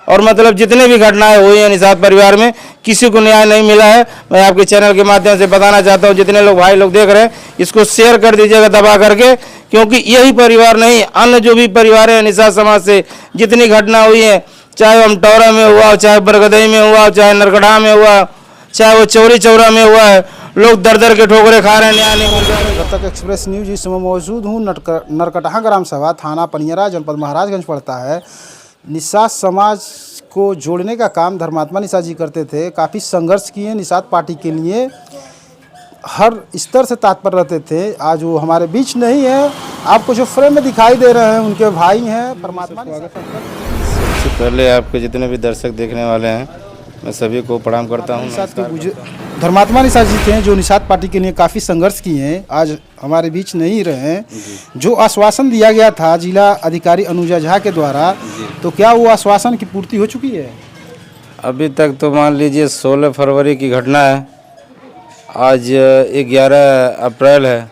और मतलब जितने भी घटनाएं हुई हैं निषाद परिवार में किसी को न्याय नहीं मिला है। मैं आपके चैनल के माध्यम से बताना चाहता हूं, जितने लोग भाई लोग देख रहे हैं इसको शेयर कर दीजिएगा दबा करके, क्योंकि यही परिवार नहीं अन्य जो भी परिवार है निषाद समाज से जितनी घटना हुई है, चाहे वो अमटौरा में हुआ, चाहे बरगदई में हुआ, चाहे नरकड़ा में हुआ, चाहे वो चौरी चौरा में हुआ है, लोग दर दर के ठोकरे खा रहे हैं, न्याय नहीं मिल रहा है। तक एक्सप्रेस न्यूज इस समय मौजूद हूँ नरकटहा ग्राम सभा, थाना पनियरा, जनपद महाराजगंज पड़ता है। निषाद समाज को जोड़ने का काम धर्मात्मा निषाद जी करते थे। काफ़ी संघर्ष किए निषाद पार्टी के लिए, हर स्तर से तत्पर रहते थे। आज वो हमारे बीच नहीं है। आपको जो फ्रेम में दिखाई दे रहे हैं उनके भाई हैं परमात्मा। सबसे पहले आपके जितने भी दर्शक देखने वाले हैं मैं सभी को प्रणाम करता हूं। निषाद के धर्मात्मा निषाद जी थे जो निषाद पार्टी के लिए काफ़ी संघर्ष किए हैं, आज हमारे बीच नहीं रहे हैं। जो आश्वासन दिया गया था जिला अधिकारी अनुजा झा के द्वारा, तो क्या वो आश्वासन की पूर्ति हो चुकी है? अभी तक तो मान लीजिए 16 फरवरी की घटना है, आज 11 अप्रैल है,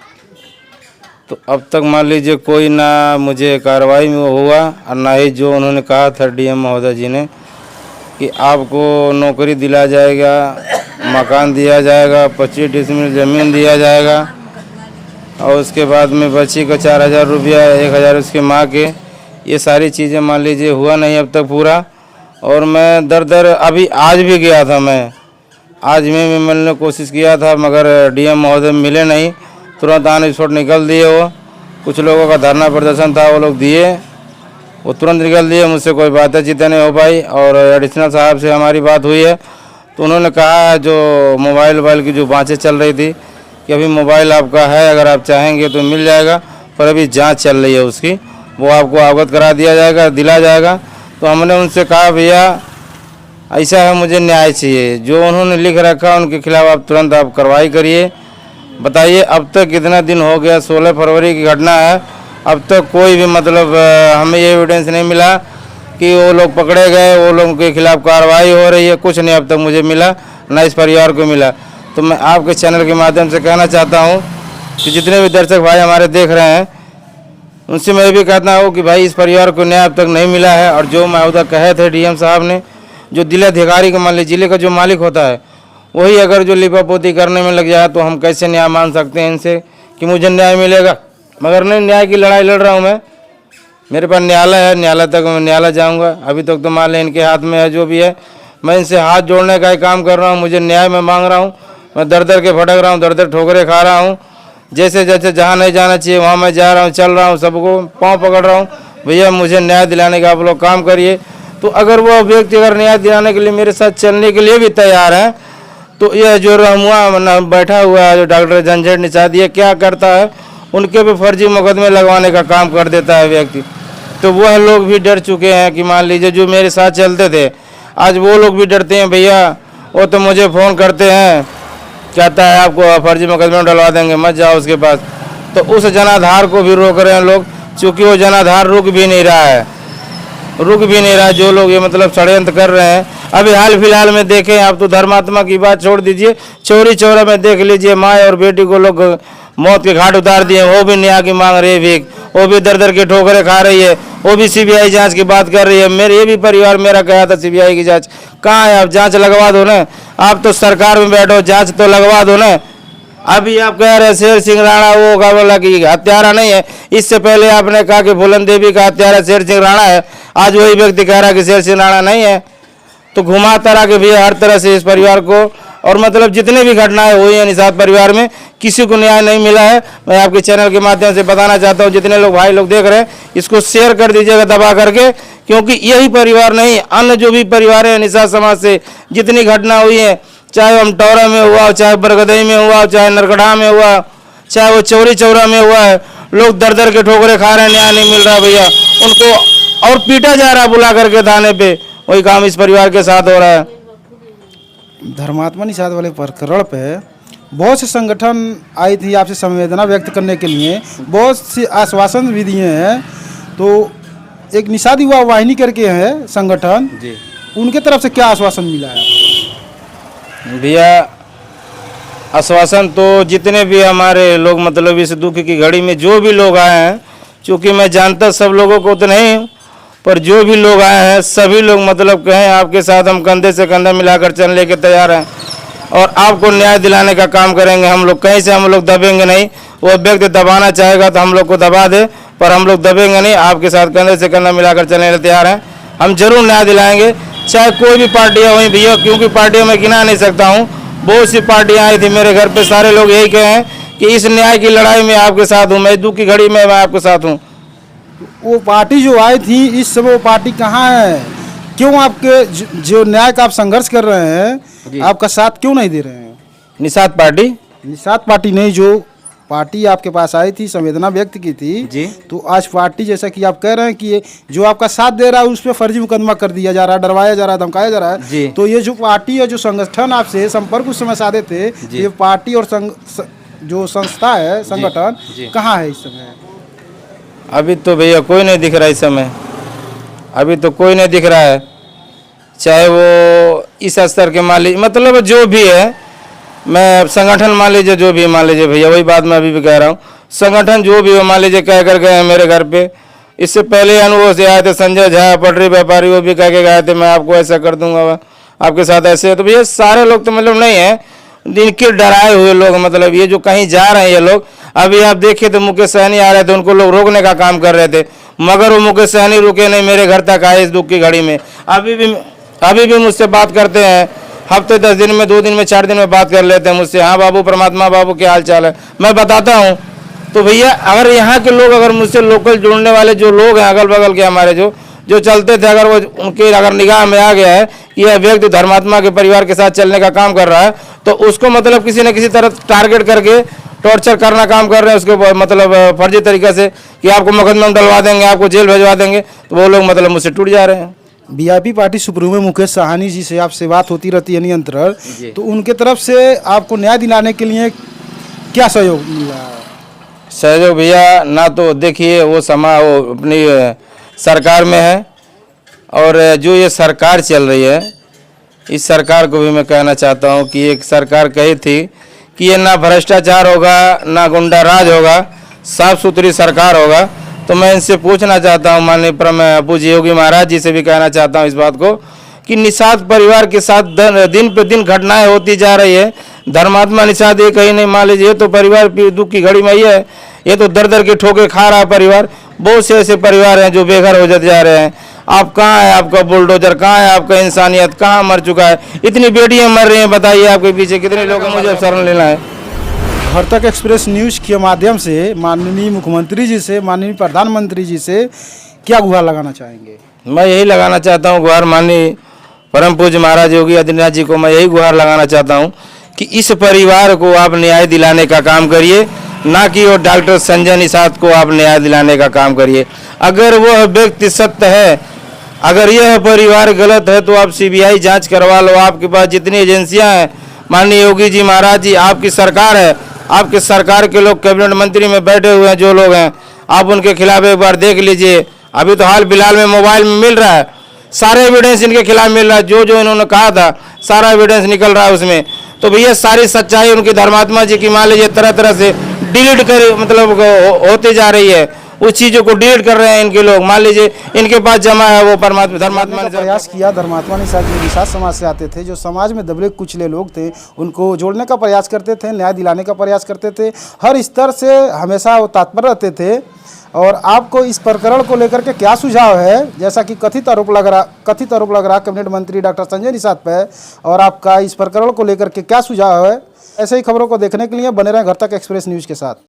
तो अब तक मान लीजिए कोई ना मुझे कार्रवाई में हुआ और ना ही जो उन्होंने कहा था डीएम महोदय जी ने कि आपको नौकरी दिला जाएगा, मकान दिया जाएगा, 25 डिसमिल ज़मीन दिया जाएगा और उसके बाद में बच्ची को 4000 रुपया, 1000 उसके माँ के, ये सारी चीज़ें मान लीजिए हुआ नहीं अब तक पूरा। और मैं दर दर अभी आज भी गया था, मैं आज में भी मिलने की कोशिश किया था मगर डीएम महोदय मिले नहीं, तुरंत ऑन स्पॉट निकल दिए। वो कुछ लोगों का धरना प्रदर्शन था, वो लोग दिए, वो तुरंत निकल दिए, मुझसे कोई बातचीत नहीं हो पाई। और एडिशनल साहब से हमारी बात हुई है तो उन्होंने कहा जो मोबाइल की जो बातें चल रही थी कि अभी मोबाइल आपका है, अगर आप चाहेंगे तो मिल जाएगा, पर अभी जांच चल रही है उसकी, वो आपको अवगत करा दिया जाएगा, दिला जाएगा। तो हमने उनसे कहा भैया ऐसा है, मुझे न्याय चाहिए, जो उन्होंने लिख रखा उनके खिलाफ़ आप तुरंत आप कार्रवाई करिए। बताइए अब तक कितना दिन हो गया, 16 फरवरी की घटना है, अब तक कोई भी मतलब हमें ये एविडेंस नहीं मिला कि वो लोग पकड़े गए, वो लोगों के खिलाफ़ कार्रवाई हो रही है, कुछ नहीं अब तक मुझे मिला, ना इस परिवार को मिला। तो मैं आपके चैनल के माध्यम से कहना चाहता हूँ कि जितने भी दर्शक भाई हमारे देख रहे हैं उनसे मैं भी कहता हूँ कि भाई इस परिवार को न्याय अब तक नहीं मिला है। और जो महोदय कहे थे डीएम साहब ने, जो जिलाधिकारी का मान लीजिए जिले का जो मालिक होता है वही अगर जो लिपापोती करने में लग जाए तो हम कैसे न्याय मान सकते हैं इनसे कि मुझे न्याय मिलेगा। मगर नहीं, न्याय की लड़ाई लड़ रहा हूँ मैं, मेरे पास न्यायालय है, न्यायालय तक मैं न्यायालय जाऊँगा। अभी तक तो मान लें इनके हाथ में है, जो भी है मैं इनसे हाथ जोड़ने का ही काम कर रहा हूँ, मुझे न्याय मैं मांग रहा हूँ। मैं दर दर के भटक रहा हूँ, दर दर ठोकरे खा रहा हूँ, जैसे जैसे जहाँ नहीं जाना चाहिए वहाँ मैं जा रहा हूँ, चल रहा हूँ, सबको पाँव पकड़ रहा हूँ, भैया मुझे न्याय दिलाने का आप लोग काम करिए। तो अगर वो व्यक्ति अगर न्याय दिलाने के लिए मेरे साथ चलने के लिए भी तैयार है तो यह जो रमुआ बैठा हुआ है जो डॉक्टर झंझट निषाद, ये क्या करता है, उनके भी फर्जी मुकदमे लगवाने का काम कर देता है व्यक्ति। तो वह लोग भी डर चुके हैं कि मान लीजिए जो मेरे साथ चलते थे आज वो लोग भी डरते हैं, भैया वो तो मुझे फ़ोन करते हैं, कहता है आपको फर्जी मुकदमे डलवा देंगे, मत जाओ उसके पास। तो उस जनाधार को भी रोक रहे हैं लोग, चूँकि वो जनाधार रुक भी नहीं रहा है, जो लोग ये मतलब षड्यंत्र कर रहे हैं। अभी हाल फिलहाल में देखें, आप तो धर्मात्मा की बात छोड़ दीजिए, चौरी चौरा में देख लीजिए, माँ और बेटी को लोग मौत के घाट उतार दिए, वो भी न्याय की मांग रही है भीख, वो भी दर दर के ठोकरे खा रही है, वो भी सीबीआई जांच की बात कर रही है। मेरे ये भी परिवार मेरा कहा था सीबीआई की जांच, कहाँ है? आप जांच लगवा दो ना, आप तो सरकार में बैठो, जांच तो लगवा दो ना। अभी आप कह रहे हैं शेर सिंह राणा वो का बोला कि हत्यारा नहीं है, इससे पहले आपने कहा कि फूलन देवी का हत्यारा शेर सिंह राणा है, आज वही व्यक्ति कह रहा है कि शेर सिंह राणा नहीं है। तो घुमा तरा के भी हर तरह से इस परिवार को, और मतलब जितने भी घटनाएं हुई हैं निषाद परिवार में किसी को न्याय नहीं मिला है। मैं आपके चैनल के माध्यम से बताना चाहता हूं, जितने लोग भाई लोग देख रहे हैं इसको शेयर कर दीजिएगा दबा करके, क्योंकि यही परिवार नहीं अन्य जो भी परिवार है निषाद समाज से जितनी घटना हुई है, चाहे वो अमटौरा में हुआ, चाहे बरगदई में हुआ, चाहे नरकड़ा में हुआ, चाहे वो चौरी चौरा में हुआ है, लोग दर दर के ठोकरे खा रहे हैं, न्याय नहीं मिल रहा भैया उनको, और पीटा जा रहा है बुला करके थाने पे। वही काम इस परिवार के साथ हो रहा है। धर्मात्मा निषाद वाले प्रकरण पे बहुत से संगठन आई थी आपसे संवेदना व्यक्त करने के लिए, बहुत से आश्वासन भी दिए हैं। तो एक निषाद युवा वाहिनी करके है संगठन जी, उनके तरफ से क्या आश्वासन मिला है? भैया आश्वासन तो जितने भी हमारे लोग मतलब इस दुख की घड़ी में जो भी लोग आए हैं, चूँकि मैं जानता सब लोगों को तो नहीं, पर जो भी लोग आए हैं सभी लोग मतलब कहें आपके साथ हम कंधे से कंधा मिलाकर चलने के तैयार हैं और आपको न्याय दिलाने का काम करेंगे। हम लोग कहीं से हम लोग दबेंगे नहीं। वो व्यक्ति दबाना चाहेगा तो हम लोग को दबा दे, पर हम लोग दबेंगे नहीं। आपके साथ कंधे से कंधा मिलाकर चलने के तैयार हैं। हम जरूर न्याय दिलाएंगे, चाहे कोई भी पार्टियाँ हुई भैया, क्योंकि पार्टियों में गिना नहीं सकता हूँ। बहुत सी पार्टियाँ आई थी मेरे घर पे, सारे लोग यही कहे हैं कि इस न्याय की लड़ाई में आपके साथ हूँ, मैं दुख की घड़ी में मैं आपके साथ हूँ। वो पार्टी जो आई थी इस समय वो पार्टी कहाँ है? क्यों आपके जो न्याय का आप संघर्ष कर रहे हैं आपका साथ क्यों नहीं दे रहे हैं? निषाद पार्टी, निषाद पार्टी नहीं, जो पार्टी आपके पास आई थी, संवेदना व्यक्त की थी जी। तो आज पार्टी जैसा कि आप कह रहे हैं कि ये जो आपका साथ दे रहा है उस पर फर्जी मुकदमा कर दिया जा रहा है, डरवाया जा रहा है, धमकाया जा रहा जी। है। तो ये जो पार्टी है, जो संगठन आपसे संपर्क उस समय साधे थे, ये पार्टी और जो संस्था है, संगठन कहाँ है इस समय? अभी तो भैया कोई नहीं दिख रहा इस समय, अभी तो कोई नहीं दिख रहा है। चाहे वो इस स्तर के मान लीजिए, मतलब जो भी है, मैं संगठन मान लीजिए, जो भी मान लीजिए भैया, वही बात मैं अभी भी कह रहा हूँ। संगठन जो भी हो मान लीजिए, कह कर गए हैं मेरे घर पे। इससे पहले अनुभव से आए थे संजय झा पटरी व्यापारी, वो भी कह के गए थे मैं आपको ऐसा कर दूंगा, आपके साथ ऐसे है। तो भैया सारे लोग तो मतलब नहीं है, इनके डराए हुए लोग, मतलब ये जो कहीं जा रहे हैं ये लोग। अभी आप देखिए तो मुकेश सहनी आ रहे थे, उनको लोग रोकने का काम कर रहे थे, मगर वो मुकेश सहनी रुके नहीं, मेरे घर तक आए इस दुख की घड़ी में। अभी भी मुझसे बात करते हैं, हफ्ते 10 दिन में, 2 दिन में, 4 दिन में बात कर लेते हैं मुझसे। हाँ बाबू, परमात्मा बाबू क्या हाल चाल है, मैं बताता हूँ। तो भैया अगर यहाँ के लोग, अगर मुझसे लोकल जुड़ने वाले जो लोग हैं अगल बगल के हमारे जो चलते थे, अगर वो उनके अगर निगाह में आ गया है कि यह व्यक्ति धर्मात्मा के परिवार के साथ चलने का काम कर रहा है, तो उसको मतलब किसी न किसी तरह टारगेट करके टॉर्चर करना काम कर रहे हैं उसके मतलब फर्जी तरीके से कि आपको मुकदमा में डलवा देंगे, आपको जेल भिजवा देंगे। तो वो लोग मतलब मुझसे टूट जा रहे हैं। VIP party supremo Mukesh Sahani ji से आपसे बात होती रहती है निरंतर, तो उनके तरफ से आपको न्याय दिलाने के लिए क्या सहयोग मिल रहा है? सहयोग भैया ना तो देखिए वो अपनी सरकार में है, और जो ये सरकार चल रही है, इस सरकार को भी मैं कहना चाहता हूँ कि एक सरकार कही थी कि ये ना भ्रष्टाचार होगा, ना गुंडा राज होगा, साफ सुथरी सरकार होगा। तो मैं इनसे पूछना चाहता हूँ, माननीय पूज्य योगी महाराज जी से भी कहना चाहता हूँ इस बात को कि निषाद परिवार के साथ दिन पे दिन घटनाएं होती जा रही है। धर्मात्मा निषाद ये कहीं नहीं, मान लीजिए तो परिवार दुख की घड़ी में ये तो दर दर के ठोके खा रहा है परिवार। बहुत से ऐसे परिवार हैं जो बेघर हो जाते जा रहे हैं। आप कहाँ है, आपका बुलडोजर कहाँ है, आपका इंसानियत कहाँ मर चुका है? इतनी बेटियां मर रही हैं, बताइए आपके पीछे कितने लोग हैं, मुझे शरण लेना है। घर तक एक्सप्रेस न्यूज़ के माध्यम से माननीय मुख्यमंत्री जी से, माननीय प्रधानमंत्री जी से क्या गुहार लगाना चाहेंगे? मैं यही लगाना चाहता हूँ गुहार, माननीय परम पूज्य महाराज योगी आदित्यनाथ जी को मैं यही गुहार लगाना चाहता हूँ कि इस परिवार को आप न्याय दिलाने का काम करिए, ना कि वो डॉक्टर संजय निषाद को आप न्याय दिलाने का काम करिए। अगर वह व्यक्ति सत्य है, अगर यह परिवार गलत है, तो आप सीबीआई जांच करवा लो। आपके पास जितनी एजेंसियां हैं, माननीय योगी जी महाराज जी, आपकी सरकार है, आपके सरकार के लोग कैबिनेट मंत्री में बैठे हुए हैं जो लोग हैं, आप उनके खिलाफ एक बार देख लीजिए। अभी तो हाल फिलहाल में मोबाइल में मिल रहा है, सारे एविडेंस इनके खिलाफ मिल रहा है, जो जो इन्होंने कहा था सारा एविडेंस निकल रहा है उसमें। तो भैया सारी सच्चाई उनकी धर्मात्मा जी की मान लीजिए तरह तरह से डिलीट कर मतलब होती जा रही है, उस चीज़ों को डिलीट कर रहे हैं इनके लोग। मान लीजिए इनके पास जमा है वो धर्मात्मा ने प्रयास किया। धर्मात्मा निषाद जो निषाद समाज से आते थे, जो समाज में दबे कुचले लोग थे, उनको जोड़ने का प्रयास करते थे, न्याय दिलाने का प्रयास करते थे, हर स्तर से हमेशा वो तत्पर रहते थे। और आपको इस प्रकरण को लेकर के क्या सुझाव है? जैसा कि कथित आरोप लग रहा कैबिनेट मंत्री डॉक्टर संजय निषाद पे, और आपका इस प्रकरण को लेकर के क्या सुझाव है? ऐसे ही खबरों को देखने के लिए बने रहें घर तक एक्सप्रेस न्यूज़ के साथ।